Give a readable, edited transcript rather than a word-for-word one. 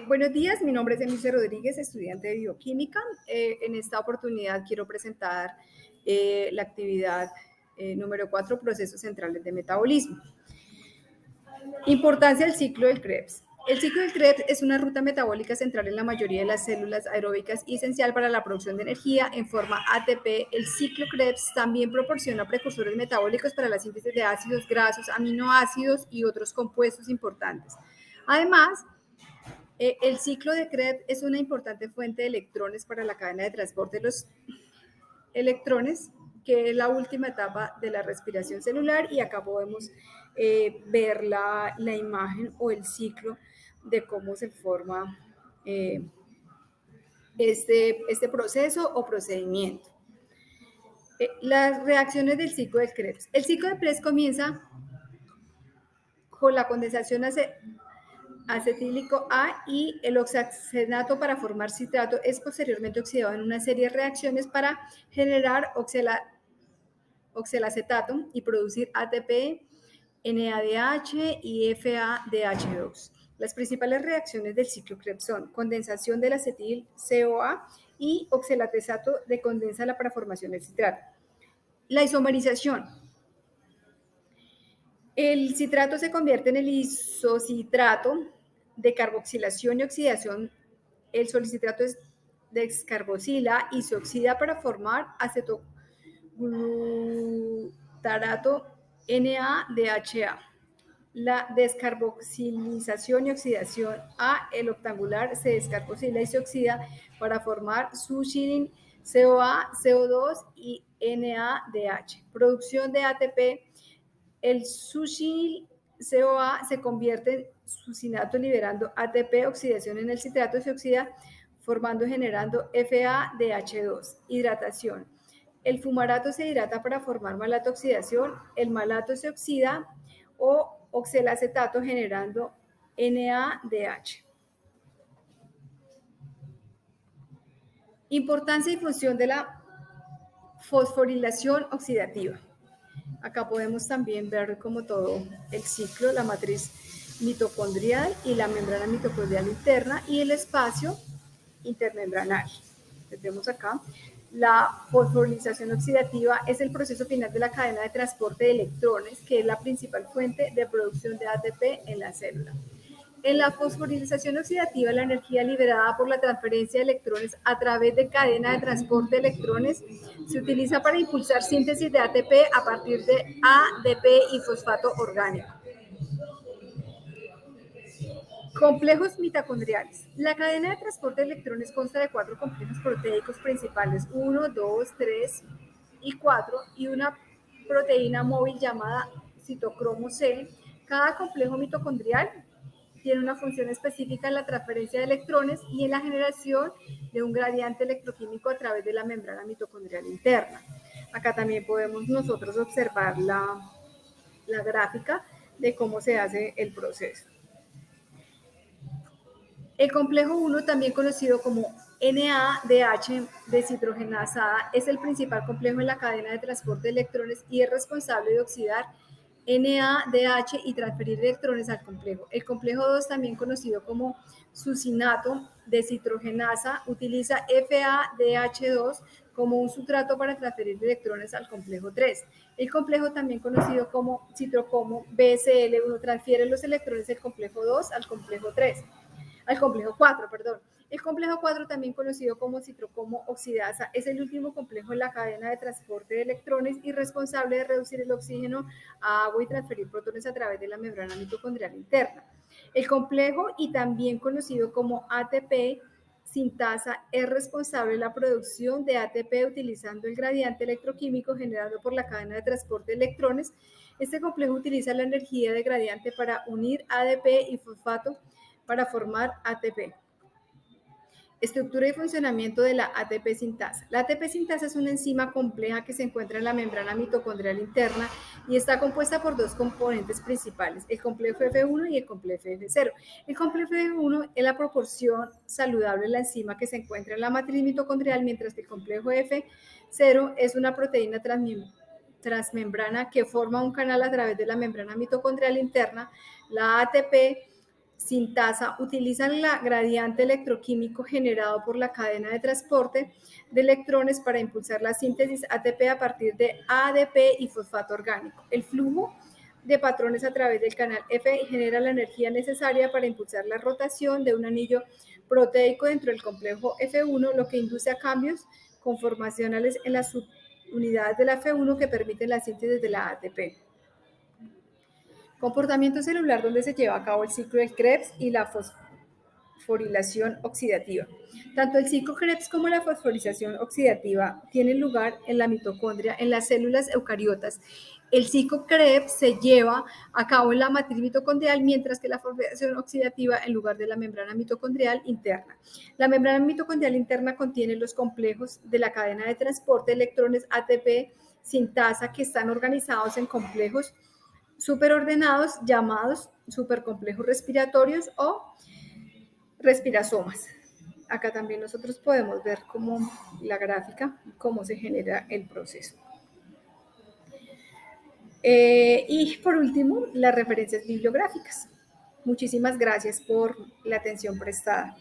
Buenos días, mi nombre es Emilia Rodríguez, estudiante de bioquímica. En esta oportunidad quiero presentar la actividad número 4, procesos centrales de metabolismo. Importancia del ciclo del Krebs. El ciclo del Krebs es una ruta metabólica central en la mayoría de las células aeróbicas y esencial para la producción de energía en forma ATP. El ciclo Krebs también proporciona precursores metabólicos para la síntesis de ácidos grasos, aminoácidos y otros compuestos importantes. Además, el ciclo de Krebs es una importante fuente de electrones para la cadena de transporte de los electrones, que es la última etapa de la respiración celular, y acá podemos ver la imagen o el ciclo de cómo se forma este proceso o procedimiento. Las reacciones del ciclo de Krebs. El ciclo de Krebs comienza con la condensación acetílico A y el oxacenato para formar citrato es posteriormente oxidado en una serie de reacciones para generar oxalacetato y producir ATP, NADH y FADH2. Las principales reacciones del ciclo Krebs son condensación del acetil CoA y oxalatesato de condensa para formación del citrato. La isomerización. El citrato se convierte en el isocitrato de carboxilación y oxidación. El solicitrato descarboxila y se oxida para formar acetoglutarato NADHA. La descarboxilización y oxidación a el octangular se descarboxila y se oxida para formar succinil, CoA, CO2 y NADH. Producción de ATP. El succinil CoA se convierte en succinato liberando ATP, oxidación en el citrato se oxida generando FADH2. Hidratación. El fumarato se hidrata para formar malato oxidación, el malato se oxida o oxalacetato generando NADH. Importancia y función de la fosforilación oxidativa. Acá podemos también ver como todo el ciclo, la matriz mitocondrial y la membrana mitocondrial interna y el espacio intermembranal. Les vemos acá. La fosforilación oxidativa es el proceso final de la cadena de transporte de electrones, que es la principal fuente de producción de ATP en la célula. En la fosforilación oxidativa, la energía liberada por la transferencia de electrones a través de cadena de transporte de electrones se utiliza para impulsar síntesis de ATP a partir de ADP y fosfato orgánico. Complejos mitocondriales. La cadena de transporte de electrones consta de 4 complejos proteicos principales, 1, 2, 3 y 4, y una proteína móvil llamada citocromo C. Cada complejo mitocondrial tiene una función específica en la transferencia de electrones y en la generación de un gradiente electroquímico a través de la membrana mitocondrial interna. Acá también podemos nosotros observar la gráfica de cómo se hace el proceso. El complejo 1, también conocido como NADH deshidrogenasada, es el principal complejo en la cadena de transporte de electrones y es responsable de oxidar NADH y transferir electrones al complejo. El complejo 2, también conocido como succinato deshidrogenasa, utiliza FADH2 como un sustrato para transferir electrones al complejo 3. El complejo, también conocido como citrocromo BSL1, transfiere los electrones del complejo 2 al complejo 4, perdón. El complejo 4, también conocido como citrocromo oxidasa, es el último complejo en la cadena de transporte de electrones y responsable de reducir el oxígeno a agua y transferir protones a través de la membrana mitocondrial interna. El complejo, y también conocido como ATP sintasa, es responsable de la producción de ATP utilizando el gradiente electroquímico generado por la cadena de transporte de electrones. Este complejo utiliza la energía de gradiente para unir ADP y fosfato para formar ATP. Estructura y funcionamiento de la ATP sintasa. La ATP sintasa es una enzima compleja que se encuentra en la membrana mitocondrial interna y está compuesta por 2 componentes principales, el complejo F1 y el complejo F0. El complejo F1 es la proporción saludable de la enzima que se encuentra en la matriz mitocondrial, mientras que el complejo F0 es una proteína transmembrana que forma un canal a través de la membrana mitocondrial interna. La ATP sintasa utilizan el gradiente electroquímico generado por la cadena de transporte de electrones para impulsar la síntesis ATP a partir de ADP y fosfato orgánico. El flujo de patrones a través del canal F genera la energía necesaria para impulsar la rotación de un anillo proteico dentro del complejo F1, lo que induce a cambios conformacionales en las subunidades de la F1 que permiten la síntesis de la ATP. Comportamiento celular donde se lleva a cabo el ciclo del Krebs y la fosforilación oxidativa. Tanto el ciclo Krebs como la fosforilación oxidativa tienen lugar en la mitocondria, en las células eucariotas. El ciclo Krebs se lleva a cabo en la matriz mitocondrial, mientras que la fosforilación oxidativa en lugar de la membrana mitocondrial interna. La membrana mitocondrial interna contiene los complejos de la cadena de transporte de electrones ATP sintasa que están organizados en complejos superordenados llamados supercomplejos respiratorios o respirasomas. Acá también nosotros podemos ver como la gráfica, cómo se genera el proceso. Y por último, las referencias bibliográficas. Muchísimas gracias por la atención prestada.